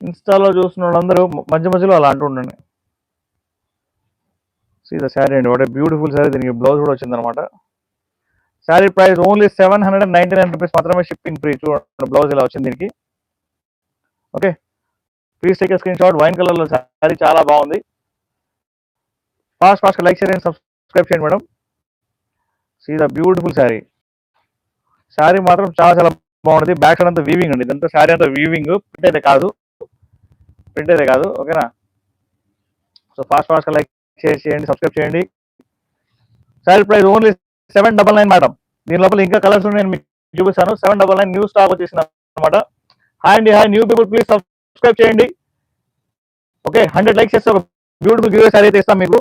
ఇన్స్టాలో చూస్తున్న వాళ్ళందరూ మధ్య మధ్యలో అలా అంటూ ఉండండి. సీ ద శారీ అండి, వాట్ ఏ బ్యూటిఫుల్ శారీ. దీనికి బ్లౌజ్ కూడా వచ్చిందనమాట. శారీ ప్రైస్ ఓన్లీ 799 రూపీస్ మాత్రమే, షిప్పింగ్ ఫ్రీ. చూడండి బ్లౌజ్ ఇలా వచ్చింది దీనికి. Okay, please take screenshot. Wine colour లో శారీ చాలా బాగుంది. Fast like share and subscribe చేయండి madam. See the beautiful sari. Sari మాత్రం చాలా చాలా బాగుంటుంది. బ్యాక్ సైడ్ అంతా వీవింగ్ అండి, ఇదంతా శారీ అంతా వీవింగ్, ప్రింట్ అయితే కాదు. ఓకేనా? సో ఫాస్ట్ లైక్ షేర్ చేయండి, సబ్స్క్రైబ్ చేయండి. Sari price only 799 madam. దీని లోపల ఇంకా కలర్స్ నేను మీకు చూపిస్తాను. 799 న్యూ స్టాక్ వచ్చేసింది అనమాట. హాయ్ అండి, hi new people, please subscribe చేయండి. ఓకే, 100 లైక్స్ చేస్తే ఒక బ్యూటిఫుల్ గివ్ శారీ అయితే ఇస్తాం మీకు.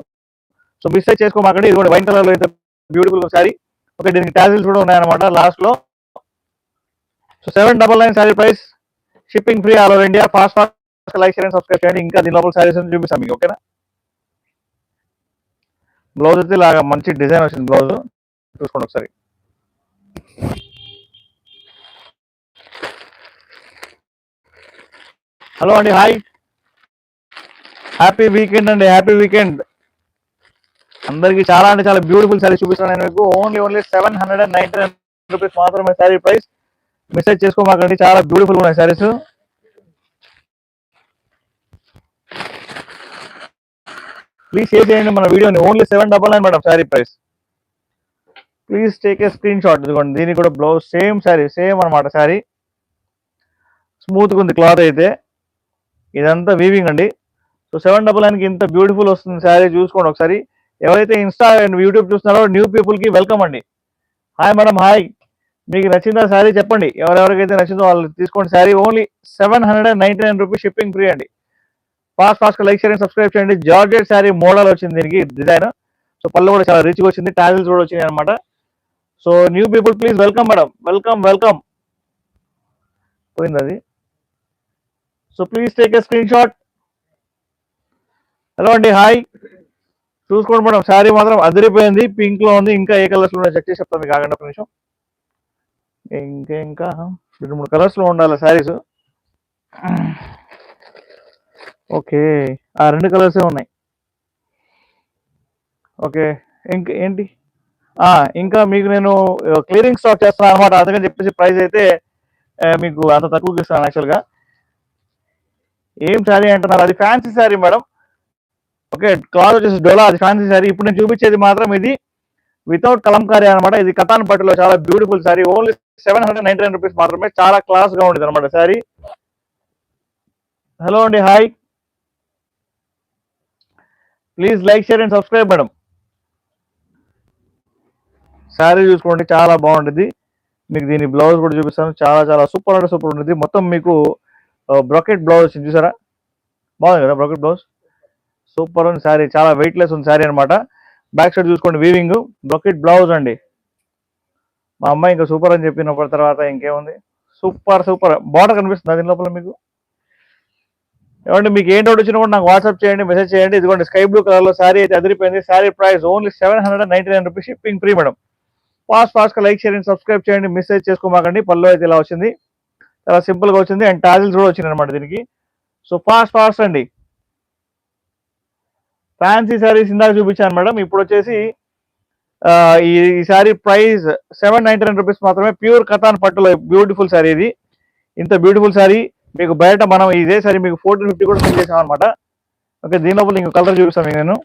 సో మిస్ అయితే చేసుకోమాకండి. ఇది కూడా వైన్ కలర్ లో అయితే బ్యూటిఫుల్ శారీ. ఓకే, దీనికి టాజిల్స్ కూడా ఉన్నాయన్నమాట లాస్ట్ లో. So 799 sari price, shipping free all over India. Fast like share and subscribe చేయండి. ఇంకా దీని లోపల శారీస్ చూపిస్తాం మీకు. ఓకేనా? బ్లౌజ్ అయితే ఇలాగా మంచి డిజైన్ వచ్చింది. బ్లౌజ్ చూసుకోండి ఒకసారి. హలో అండి, హాయ్, హ్యాపీ వీకెండ్ అండి, హ్యాపీ వీకెండ్ అందరికి. చాలా అంటే చాలా బ్యూటిఫుల్ శారీ చూపిస్తాను నేను మీకు. ఓన్లీ 799 రూపీస్ మాత్రమే శారీ ప్రైస్. మిస్టేక్ చేసుకోమాకండి, చాలా బ్యూటిఫుల్ ఉన్నాయి శారీస్. ప్లీజ్ షేర్ చేయండి మన వీడియోని. Only 799 madam sari price. Please take a screen shot. ఇదిగోండి, దీనికి కూడా బ్లౌజ్ సేమ్ శారీ, సేమ్ అనమాట శారీ. స్మూత్గా ఉంది క్లాత్ అయితే. ఇదంతా వీవింగ్ అండి. సో 799కి ఇంత బ్యూటిఫుల్ వస్తుంది శారీ. చూసుకోండి ఒకసారి. ఎవరైతే ఇన్స్టా అండ్ యూట్యూబ్ చూస్తున్నారో న్యూ పీపుల్కి వెల్కమ్ అండి. Hi madam, hi. మీకు నచ్చిందా శారీ చెప్పండి. ఎవరెవరికైతే నచ్చిందో వాళ్ళు తీసుకోండి sari. Only 799 rupees, shipping free అండి. Fast like share and subscribe చేయండి. జార్జెట్ శారీ మోడల్ వచ్చింది దీనికి డిజైన్. సో పళ్ళు కూడా చాలా రిచ్గా వచ్చింది, టాజిల్స్ కూడా వచ్చినాయి అనమాట. So new people please welcome madam, welcome. పోయింది అది. So please take a screen shot. Hello అండి, హాయ్. చూసుకోండి మేడం, శారీ మాత్రం అదిరిపోయింది. పింక్ లో ఉంది. ఇంకా ఏ కలర్స్ లో ఉన్నాయో చెక్ చేసి చెప్తాను మీకు. ఆగండి ఒక నిమిషం. ఇంకా 2-3 కలర్స్ లో ఉండాలి శారీస్. ఓకే, ఆ 2 కలర్సే ఉన్నాయి. ఓకే, ఏంటి ఇంకా మీకు నేను క్లియరింగ్ స్టాక్ చేస్తాను అనమాట. అందుకని చెప్పేసి ప్రైస్ అయితే మీకు అంత తక్కువకి ఇస్తాను యాక్చువల్గా. ఏం శారీ అంటున్నారు? అది fancy sari madam. Okay, cloth వచ్చేసి డోలా, అది ఫ్యాన్సీ శారీ. ఇప్పుడు నేను చూపించేది మాత్రం ఇది వితౌట్ కలంకారీ అనమాట. ఇది కతాన్ పట్టులో చాలా బ్యూటిఫుల్ శారీ. ఓన్లీ 799 రూపీస్ మాత్రమే. చాలా క్లాస్ గా ఉంటుంది అనమాట శారీ. హలో అండి, hi. Please like share and subscribe madam. Sari చూసుకోండి, చాలా బాగుంటుంది. మీకు దీని బ్లౌజ్ కూడా చూపిస్తాను. చాలా చాలా సూపర్ అంటే సూపర్ ఉంటుంది. మొత్తం మీకు బ్రాకెట్ బ్లౌజ్ వచ్చింది, చూసారా? బాగుంది కదా బ్రాకెట్ బ్లౌజ్. సూపర్ ఉంది శారీ, చాలా వెయిట్ లెస్ ఉంది శారీ అనమాట. బ్యాక్ సైడ్ చూసుకోండి, వీవింగ్, బ్రాకెట్ బ్లౌజ్ అండి. మా అమ్మాయి ఇంకా సూపర్ అని చెప్పినప్పటి తర్వాత ఇంకేముంది. సూపర్ బార్డర్ కనిపిస్తుంది దీని లోపల మీకు. ఏమంటే మీకు ఏం డౌట్ వచ్చినా కూడా నాకు వాట్సాప్ చేయండి, మెసేజ్ చేయండి. ఇదిగోండి స్కై బ్లూ కలర్ లో శారీ అయితే అదిరిపోయింది. Sari price only 799 rupees, shipping free madam. Fast like share and subscribe చేయండి. మిస్సేజ్ చేసుకోమాకండి. పళ్ళు అయితే ఇలా వచ్చింది, చాలా సింపుల్ గా వచ్చింది. అండ్ టాజిల్స్ కూడా వచ్చింది అనమాట దీనికి. సో ఫాస్ట్ అండి. ఫ్యాన్సీ శారీస్ ఇందాక చూపించాను మేడం. ఇప్పుడు వచ్చేసి ఈ శారీ ప్రైస్ 799 రూపీస్ మాత్రమే. ప్యూర్ కతాన్ పట్టులో బ్యూటిఫుల్ శారీ ఇది. ఇంత బ్యూటిఫుల్ శారీ మీకు బయట మనం ఇదే శారీ మీకు 1450 కూడా సెల్ చేసాం అనమాట. ఓకే, దీని లోపల ఇంకో కలర్ చూపిస్తాను మీకు నేను.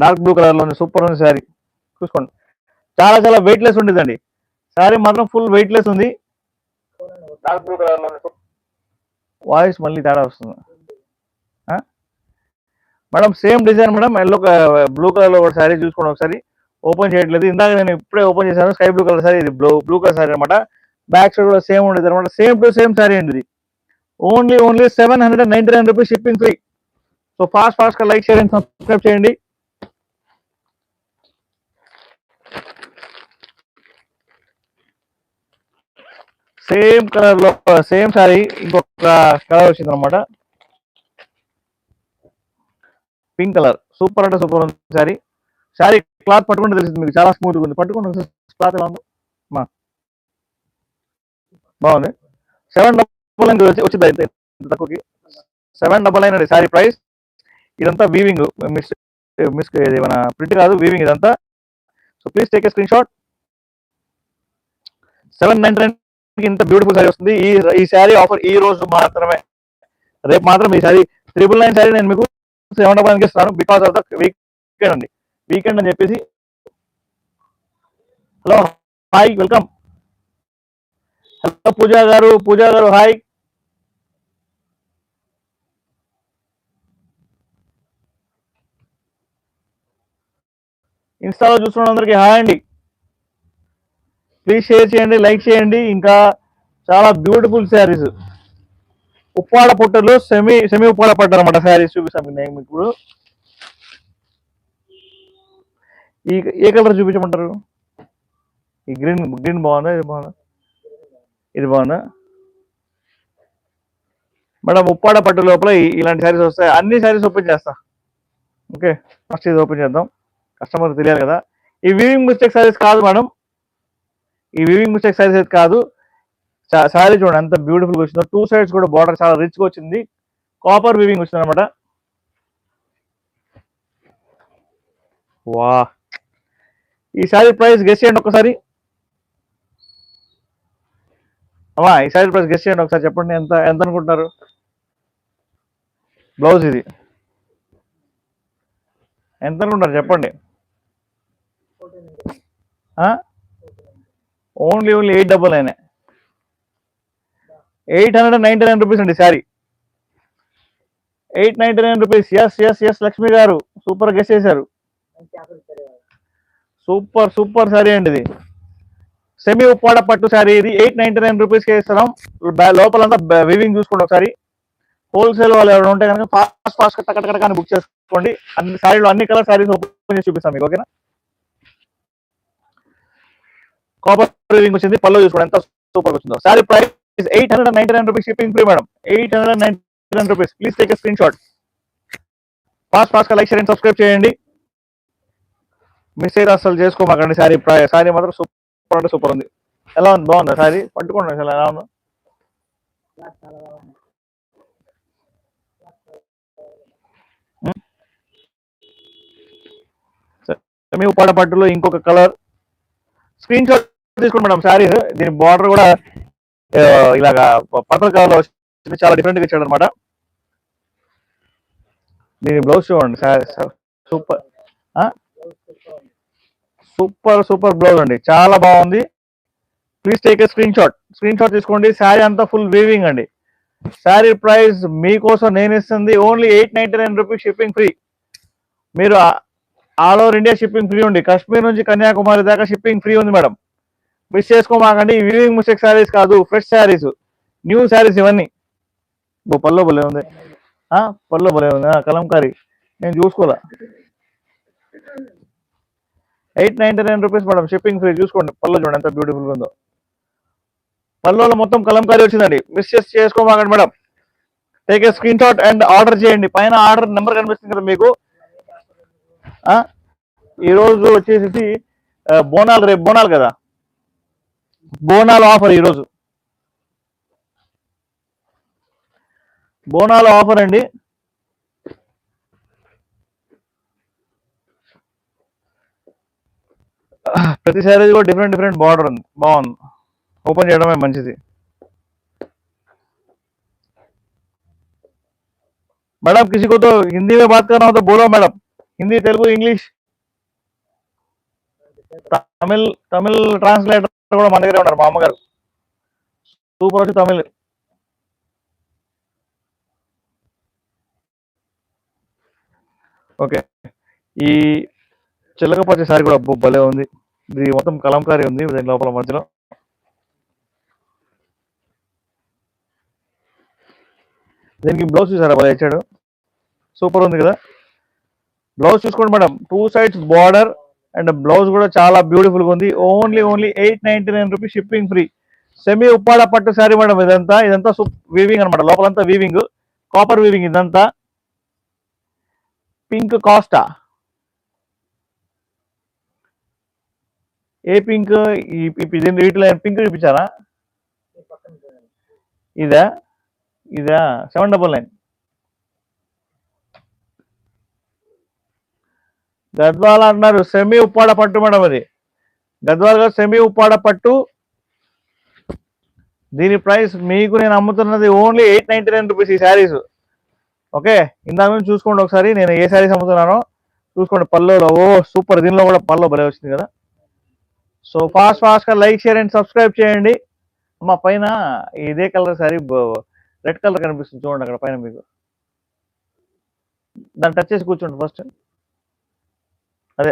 డార్క్ బ్లూ కలర్ లో సూపర్ ఉంది శారీ. చూసుకోండి, చాలా చాలా వెయిట్ లెస్ ఉండేదండి. శారీ మాత్రం ఫుల్ వెయిట్ లెస్ ఉంది. డార్క్ బ్లూ కలర్ లో వాయిస్ మళ్ళీ తేడా వస్తుంది madam. Same design madam. Yellow blue colour లో ఒక శారీ చూసుకోండి ఒకసారి. ఓపెన్ చేయట్లేదు, ఇందాక నేను ఇప్పుడే ఓపెన్ చేశాను. స్కై బ్లూ కలర్ శారీ, ఇది బ్లూ కలర్ శారీ అనమాట. బ్యాక్ సైడ్ కూడా సేమ్ ఉండేది అనమాట. సేమ్ టు సేమ్ శారీ అండి ఇది. Only 799 rupees, shipping free. So fast గా లైక్ షేర్ అండ్ సబ్స్క్రైబ్ చేయండి. సేమ్ కలర్ లో సేమ్ శారీ ఇంకొక కలర్ వచ్చింది అనమాట. Pink colour. సూపర్ అంటే సూపర్ ఉంది శారీ. శారీ క్లాత్ పట్టుకుంటే తెలిసింది మీకు, చాలా స్మూత్ గా ఉంది. పట్టుకుంటే క్లాత్ ఎలా ఉందో. బాగుంది. నైన్ వచ్చింది అయితే తక్కువకి 799 అండి శారీ ప్రైస్. ఇదంతా వీవింగ్, మిస్ మిస్ ఇది మన ప్రింట్ కాదు, వీవింగ్ ఇదంతా. So please take a screen shot. 799 ఇంత బ్యూటిఫుల్ శారీ వస్తుంది. ఈ శారీ ఆఫర్ ఈ రోజు మాత్రమే, రేపు మాత్రం ఈ శారీ 999 శారీ నేను మీకు 799 ఇస్తాను బికాస్ ఆఫ్ ద వీకెండ్ అండి. వీకెండ్ అని చెప్పేసి. Hello hi, welcome. హలో పూజా గారు హాయ్. ఇన్స్టాలో చూస్తున్న అందరికి హాయ్ అండి. ప్లీజ్ షేర్ చేయండి, లైక్ చేయండి. ఇంకా చాలా బ్యూటిఫుల్ శారీస్, ఉప్పాడ పుట్టలు, సెమీ ఉప్పాడ పట్టు అనమాట శారీస్ చూపిస్తాను నేను ఇప్పుడు. ఏ కలర్ చూపించమంటారు? ఈ గ్రీన్ బాగుందా, ఇది బాగుందా? ఇది బాగుందా మేడం? ఉప్పాడ పట్టు లోపల ఇలాంటి శారీస్ వస్తాయి. అన్ని శారీస్ ఓపెన్ చేస్తా. ఓకే, ఫస్ట్ ఇది ఓపెన్ చేద్దాం, కస్టమర్ తెలియాలి కదా. ఈ వీవింగ్ మిస్టేక్ శారీస్ కాదు మేడం, ఈ వీవింగ్ మిస్టేక్ శారీస్ అయితే కాదు. శారీ చూడండి ఎంత బ్యూటిఫుల్గా వచ్చిందో. 2 సైడ్స్ కూడా బార్డర్ చాలా రిచ్గా వచ్చింది, కాపర్ వీవింగ్ వచ్చింది అనమాట. వా, ఈ శారీ ప్రైస్ గెస్ చేయండి ఒకసారి. అమ్మా ఈ శారీ ప్రైస్ గెస్ చేయండి ఒకసారి, చెప్పండి ఎంత ఎంత అనుకుంటున్నారు? బ్లౌజ్ ఇది ఎంత అనుకుంటారు చెప్పండి. ఓన్లీ 899, 899 రూపీస్ అండి శారీ. 899 రూపీస్. ఎస్ లక్ష్మి గారు సూపర్ గెస్ చేశారు. సూపర్ శారీ అండి ఇది. సెమీ ఉప్పాడ పట్టు శారీ ఇది. 899 రూపీస్కి ఇస్తున్నాం. లోపలంతా వివింగ్ చూసుకోండి ఒకసారి. హోల్సేల్ వాళ్ళు ఎవరు ఉంటే కనుక ఫాస్ట్ టకటకని బుక్ చేసుకోండి. అన్ని శారీలో అన్ని కలర్ శారీస్ ఓపెన్ చేసి చూపిస్తాం మీకు. ఓకేనా? కాపర్ వివింగ్ వచ్చింది. పళ్ళు చూసుకోండి ఎంత సూపర్ వచ్చిందో. Sari price 899 rupees, shipping free madam. 899 rupees. Please take a screen shot. Fast like, share and subscribe చేయండి. మిస్ అయితే అసలు చేసుకోమాకండి. శారీ మాత్రం సూపర్ అంటే సూపర్ ఉంది. ఎలా ఉంది? బాగుందా శారీ? పట్టుకోండి అసలు ఎలా ఉందో. సెమీ ఉప్పాడ పట్టులో ఇంకొక కలర్. స్క్రీన్ షాట్ తీసుకోండి మేడం. శారీ దీని బార్డర్ కూడా ఇలాగా పర్పుల్ కలర్ లో వచ్చింది, చాలా డిఫరెంట్ గా ఇచ్చాడు అనమాట. దీని బ్లౌజ్ చూడండి, సూపర్ బ్లౌజ్ అండి, చాలా బాగుంది. Please take a screen shot తీసుకోండి. శారీ అంతా ఫుల్ వీవింగ్ అండి. శారీ ప్రైస్ మీకోసం నేను ఇస్తుంది ఓన్లీ 899 రూపీస్, షిప్పింగ్ ఫ్రీ. మీరు all over India shipping free ఉంది. కాశ్మీర్ నుంచి కన్యాకుమారి దాకా షిప్పింగ్ ఫ్రీ ఉంది మేడం. మిస్ చేసుకోమాకండి. వీవింగ్ మిస్టేక్ శారీస్ కాదు, ఫ్రెష్ శారీస్, న్యూ శారీస్ ఇవన్నీ. పల్లో భలే ఉంది, కలంకారీ. నేను చూసుకోలే. 899 రూపీస్ మేడం, షిప్పింగ్ ఫ్రీ. చూసుకోండి పల్లో చూడండి ఎంత బ్యూటిఫుల్ ఉందో. పల్లోలో మొత్తం కలంకారీ వచ్చిందండి. మిస్ చేసుకోమాకండి madam. Take a screen shot and order చేయండి. పైన ఆర్డర్ నెంబర్ కనిపిస్తుంది కదా మీకు. ఈ రోజు వచ్చేసి బోనాలు, రేపు బోనాలు కదా, బోనాలు ఆఫర్ ఈరోజు. బోనాలు ఆఫర్ అండి. ప్రతి శారీ కూడా డిఫరెంట్ బార్డర్ ఉంది, బాగుంది. ఓపెన్ చేయడమే మంచిది. मैडम किसी को तो हिंदी में बात करना हो तो बोलो madam. Hindi, Telugu, English, Tamil translator కూడా మన దగ్గరే ఉన్నారు, మా అమ్మగారు. సూపర్ వచ్చి తమిళ్. ఓకే, ఈ చిల్లకపచ్చ శారీ కూడా భలే ఉంది. ఇది మొత్తం కలంకారీ ఉంది దీని లోపల మధ్యలో. దీనికి బ్లౌజ్ చూసారా భలే ఇచ్చాడు, సూపర్ ఉంది కదా. బ్లౌజ్ చూసుకోండి madam, 2 sides border and blouse కూడా చాలా బ్యూటిఫుల్ గా ఉంది. Only 899 rupees, shipping free. Semi Uppada పట్టు శారీ మేడం ఇదంతా. వీవింగ్ అనమాట, లోపలంతా వీవింగ్, కాపర్ వీవింగ్ ఇదంతా. పింక్ కాస్టా, ఏ పింక్? వీటిలో పింక్ చూపించారా? ఇదా? ఇదా 799. గద్వాల అంటున్నారు, సెమీ ఉప్పాడ పట్టు మేడం అది. గద్వాల గారు సెమీ ఉప్పాడ పట్టు. దీని ప్రైస్ మీకు నేను అమ్ముతున్నది ఓన్లీ 899 రూపీస్ ఈ శారీస్. ఓకే, ఇందాక నుంచి చూసుకోండి ఒకసారి నేను ఏ శారీస్ అమ్ముతున్నానో చూసుకోండి. పళ్ళులో ఓ సూపర్, దీనిలో కూడా పళ్ళు భలే వచ్చింది కదా. సో ఫాస్ట్గా లైక్, షేర్ అండ్ సబ్స్క్రైబ్ చేయండి. మా పైన ఇదే కలర్ శారీ రెడ్ కలర్ కనిపిస్తుంది చూడండి అక్కడ పైన మీకు. దాన్ని టచ్ చేసి కూర్చోండి ఫస్ట్. అదే